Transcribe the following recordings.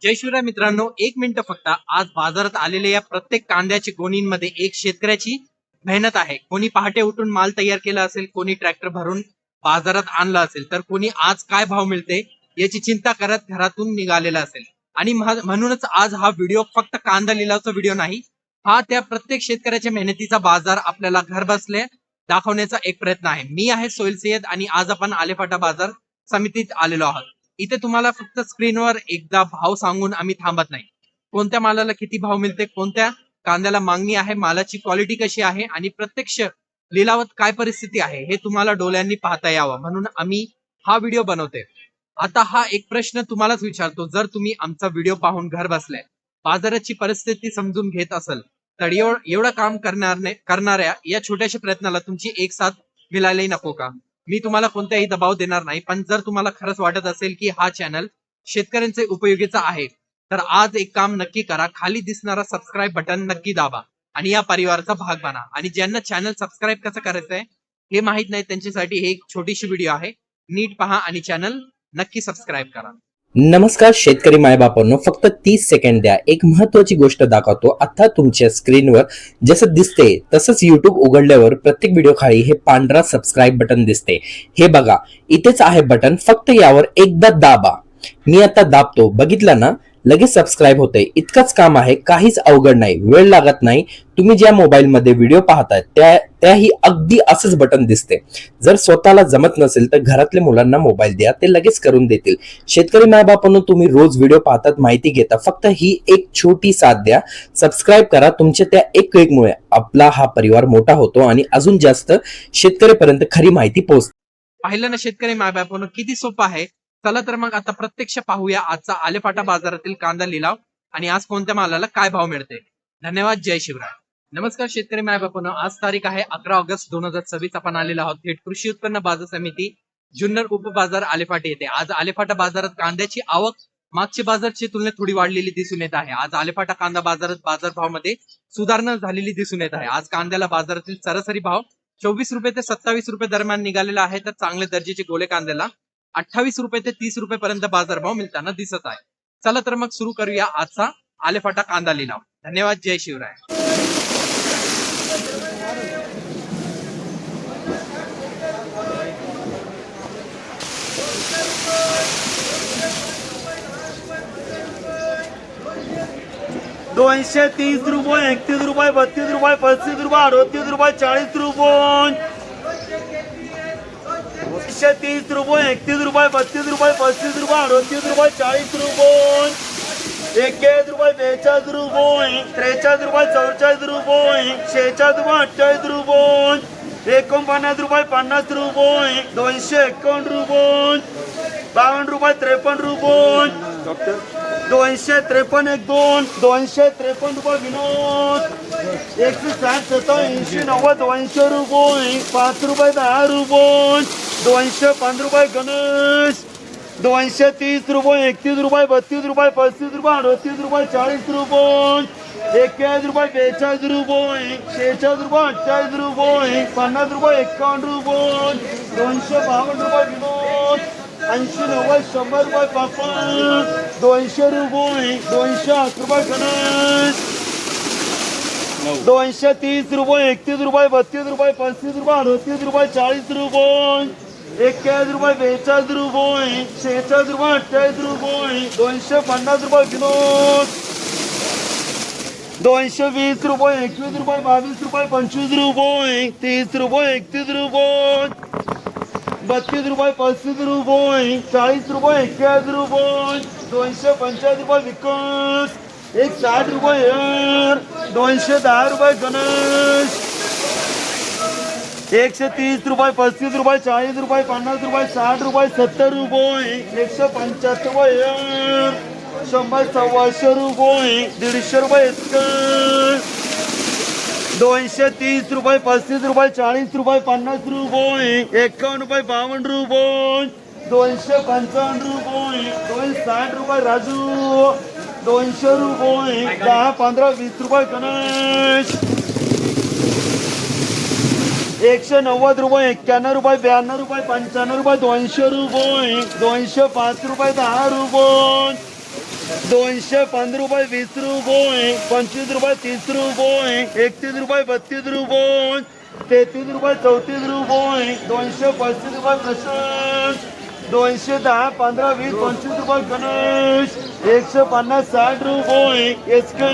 जय शिवराय मित्रांनो, एक मिनिट फक्त. आज बाजारात आलेल्या या प्रत्येक कांद्याच्या गोणींमध्ये एक शेतकऱ्याची मेहनत आहे. कोणी पहाटे उठून माल तयार केला असेल, कोणी ट्रॅक्टर भरून बाजारात आणला असेल, तर कोणी आज काय भाव मिळते याची चिंता करत घरातून निघालेला असेल. आणि म्हणूनच आज हा व्हिडिओ फक्त कांदा लिलावचा व्हिडिओ नाही, हा त्या प्रत्येक शेतकऱ्याच्या मेहनतीचा बाजार आपल्याला घर बसल्या दाखवण्याचा एक प्रयत्न आहे. मी आहे सोहेल सय्यद आणि आज आपण आलेफाटा बाजार समितीत आलेलो आहोत. इथे तुम्हाला फक्त स्क्रीनवर एकदा भाव सांगून आम्ही थांबत नाही. कोणत्या मालाला किती भाव मिळते, कोणत्या कांद्याला मागणी आहे, मालाची क्वालिटी कशी आहे आणि प्रत्यक्ष लिलावात काय परिस्थिती आहे हे तुम्हाला डोळ्यांनी पाहता यावं म्हणून आम्ही हा व्हिडिओ बनवतोय. आता हा एक प्रश्न तुम्हालाच विचारतो, जर तुम्ही आमचा व्हिडिओ पाहून घर बसलाय बाजाराची परिस्थिती समजून घेत असाल तर एवढं काम करणाऱ्या या छोट्याशा प्रयत्नाला तुमची एक साथ मिळाली नको का? मी तुम्हाला कोणताही दबाव देणार नाही, पण जर तुम्हाला खरंच वाटत असेल की हा चॅनल शेतकऱ्यांचे उपयोगीचा आहे तर आज एक काम नक्की करा, खाली दिसणारा सबस्क्राईब बटन नक्की दाबा आणि या परिवाराचा भाग बना. आणि ज्यांना चॅनल सबस्क्राईब कसं करायचंय हे माहित नाही त्यांच्यासाठी हे एक छोटीशी व्हिडिओ आहे, नीट पहा आणि चॅनल नक्की सबस्क्राईब करा. नमस्कार शेतकरी मायबापांनो, फक्त 30 सेकंड द्या. एक महत्वाची गोष्ट दाखवतो. आता तुमच्या स्क्रीनवर जसं दिसते तसंच YouTube उघडल्यावर प्रत्येक व्हिडिओ खाली हे पांढरा सबस्क्राईब बटन दिसते. हे बघा, इथेच आहे बटन, फक्त यावर एकदा दाबा. मी आता दाबतो, बघितलं ना, लगेच सबस्क्राईब होते. इतकंच काम आहे, काहीच अवघड नाही, वेळ लागत नाही. तुम्ही ज्या मोबाईल मध्ये व्हिडिओ पाहताय त्याही अगदी असंच बटन दिसते. जर स्वतःला जमत नसेल तर घरातल्या मुलांना मोबाईल द्या, ते लगेच करून देतील. शेतकरी मायबापांनो, तुम्ही रोज व्हिडिओ पाहतात, माहिती घेता, फक्त ही एक छोटी साथ द्या, सबस्क्राईब करा. तुमच्या त्या एक क्लिकमुळे आपला हा परिवार मोठा होतो आणि अजून जास्त शेतकऱ्यापर्यंत खरी माहिती पोहोचते. पाहिलं ना शेतकरी मायबापांनो, किती सोपं आहे. चला तर मग आता प्रत्यक्ष पाहूया आजचा आलेफाटा बाजारातील कांदा लिलाव आणि आज कोणत्या मालाला काय भाव मिळते. धन्यवाद. जय शिवराय. नमस्कार शेतकरी मायबापांनो, आज तारीख आहे 11 ऑगस्ट 2026. आपण आलेलो आहोत थेट कृषी उत्पन्न बाजार समिती जुन्नर उपबाजार आलेफाटा येथे. आज आलेफाटा बाजारात कांद्याची आवक मागच्या बाजारची तुलनेत थोडी वाढलेली दिसून येत आहे. आज आलेफाटा कांदा बाजारात बाजारभावामध्ये सुधारणा झालेली दिसून येत आहे. आज कांद्याला बाजारातील सरासरी भाव 24 रुपये ते 27 रुपये दरम्यान निघालेला आहे, तर चांगल्या दर्जाचे गोले कांद्याला 28 रुपये ते 30 रुपये पर्यंत बाजारभाव मिळताना दिसत आहे. चला तर मग सुरू करूया आजचा आलेफाटा कांदा लिलाव. धन्यवाद. जय शिवराय. दोनशे 30 रुपये, 31 रुपये, 32 रुपये, 35 रुपये, 38 रुपये, 40 रुपये, 30 रुपये, 31 रुपये, 32 रुपये, 35 रुपये, 38 रुपये, 40 रुपये, 41 रुपये, 42 रुपये, 43 रुपये, 44 रुपये, 46 रुपये, 48 रुपये, 49 रुपये, 50 रुपये, 251 रुपये, 52 रुपये, 53 रुपये, 253 एक दोन, 253 रुपये विनोद, 160 87 90 200 रुपये, 5 रुपये 10 रुपये, 205 रुपये गणेश, 230 रुपये, 31 रुपये, 32 रुपये, 35 रुपये, 38 रुपये, 40 रुपये, 41 रुपये, 42 रुपये, 46 रुपये, 48 रुपये, 50 रुपये, 51 रुपये, 252 रुपये विनोद, 80 90 100 रुपये पापड, 200 रुपये, 208 रुपये गणेश, 230 रुपये, 31 रुपये, 32 रुपये, 35 रुपये, 38 रुपये, 40 रुपये, 41 रुपये, 42 रुपये, 46 रुपये, 48 रुपये, 250 रुपये विनोद, 220 रुपये, 21 रुपये, 22 रुपये, 25 रुपये, 30 रुपये, 31 रुपये, 32 रुपये, 35 रुपये, 40 रुपये, 41 रुपये, 245 रुपये विकास, 160 रुपये 210 रुपये गणेश, 130 रुपये, 35 रुपये, 40 रुपये, 50 रुपये, 60 रुपये, 70 रुपये, 175 रुपये 100 सव्वाशे रुपये, 150 रुपये 230 रुपये, 35 रुपये, 40 रुपये, 50 रुपये, 51 रुपये, 52 रुपये, 255 रुपये, 260 रुपये राजू, 200 रुपये, 10 15 20 रुपये गणेश, 190 रुपये, 91 रुपये, 92 रुपये, 95 रुपये, 200 रुपये, 205 रुपये, 10 रुपये, 215 रुपये 20 रुपये 25 रुपये 30 रुपये 31 रुपये 32 रुपये 33 रुपये 34 रुपये 235 रुपये प्रशांत 210 15 20 25 रुपये गणेश 150 60 रुपये एसके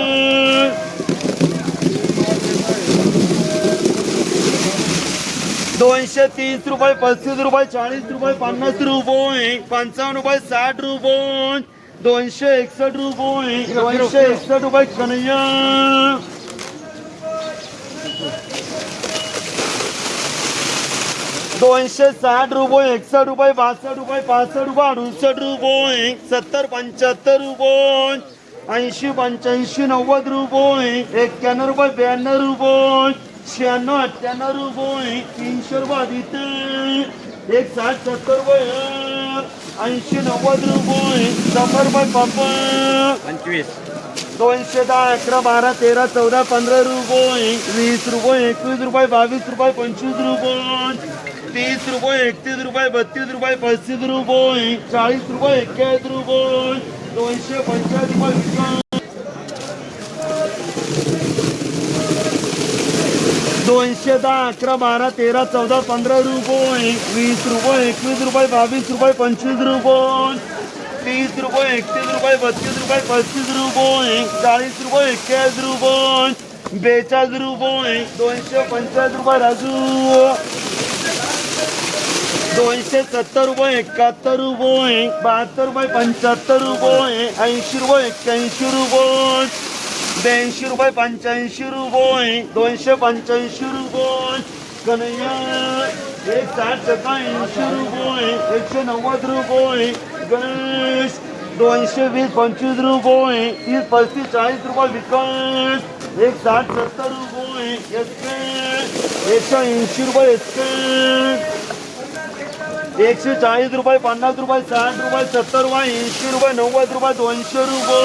230 रुपये 35 रुपये 40 रुपये 50 रुपये 55 रुपये 60 रुपये 261 रुपये 261 रुपये कन्हैया 260 रुपये 61 रुपये 62 रुपये 65 रुपये 68 रुपये 70 75 रुपये 80 85 90 रुपये 91 रुपये 92 रुपये 96 98 रुपये 300 रुपये आदित्य 160 70 रुपये 80 90 रुपये 100 रुपये पप्पा 25 210 11 12 13 14 15 रुपये 20 रुपये 21 रुपये 22 रुपये 25 रुपये 30 रुपये 31 रुपये 32 रुपये 35 रुपये 40 रुपये 41 रुपये 245 रुपये 210 11 12 13 14 15 रुपये 20 रुपये 21 रुपये 22 रुपये 25 रुपये 30 रुपये 31 रुपये 32 रुपये 35 रुपये 40 रुपये 41 रुपये 42 रुपये 245 रुपये राजू 270 रुपये 71 रुपये 72 रुपये 75 रुपये 80 रुपये 81 रुपये 82 रुपये 85 रुपये 285 रुपये कन्हैया 160 80 रुपये 190 रुपये गणेश 220 25 रुपये 30 35 40 रुपये विकास 160 70 रुपये एसके 180 रुपये एसके 140 रुपये 50 रुपये 60 रुपये 70 रुपये 80 रुपये 90 रुपये 200 रुपये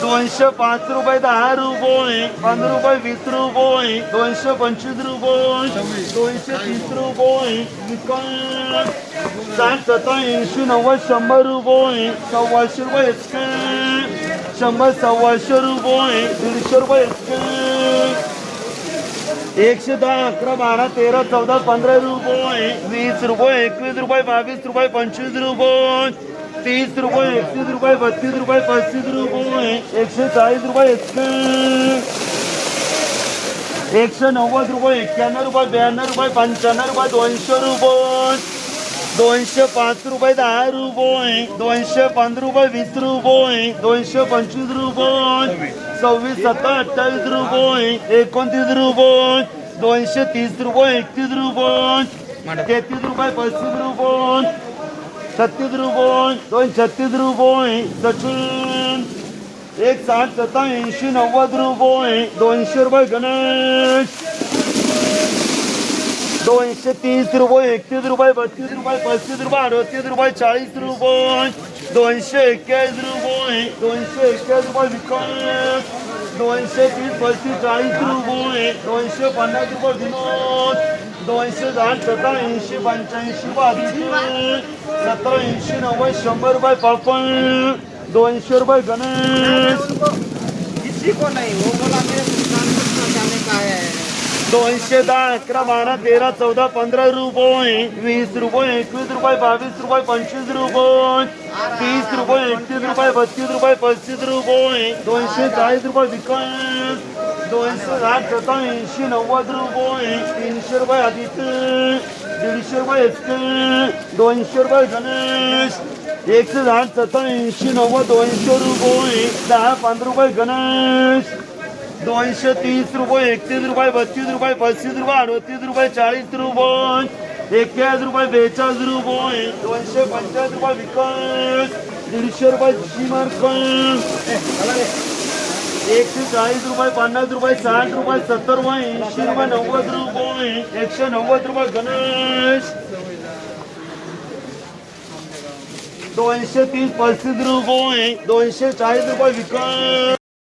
205 रुपये 10 रुपये 15 रुपये 20 रुपये 225 रुपये 230 रुपये 60 70 80 90 100 रुपये 100 रुपये एसके 100 100 रुपये 150 रुपये एसके 110 11 12 13 14 15 रुपये 20 रुपये 21 रुपये 22 रुपये 25 रुपये 30 रुपये 31 रुपये 32 रुपये 35 रुपये 140 रुपये 190 रुपये 91 रुपये 92 रुपये 95 रुपये 200 रुपये 205 रुपये 10 रुपये 215 रुपये 20 रुपये 225 रुपये 26 27 28 रुपये 29 रुपये 230 रुपये 31 रुपये 33 रुपये 35 रुपये 36 रुपये 236 रुपये सचिन 160 70 80 90 रुपये 200 रुपये गणेश 230 रुपये 31 रुपये 32 रुपये 35 रुपये 38 रुपये 40 रुपये 241 रुपये 241 रुपये विकास 230 35 40 रुपये 250 रुपये विनोद 210 70 80 85 रुपये 70 80 90 100 रुपये पापड 200 रुपये गणेश किसी को नहीं वो बोला मेरे दुकान में जाने का है 210 11 12 13 14 15 रुपये 20 रुपये 21 रुपये 22 रुपये 25 रुपये 30 रुपये 31 रुपये 32 रुपये 35 रुपये 240 रुपये विकास 260 70 80 90 रुपये 300 रुपये आदित्य 150 रुपये एसके 200 रुपये गणेश 160 70 80 90 200 रुपये 10 15 रुपये गणेश 230 रुपये 31 रुपये 32 रुपये 35 रुपये 38 रुपये 40 रुपये 41 रुपये 42 रुपये 250 रुपये विकास 150 रुपये सीमार्कन 140 रुपये 50 रुपये 60 रुपये 70 रुपये 80 रुपये 90 रुपये 190 रुपये गणेश 230 35 रुपये 240 रुपये विकास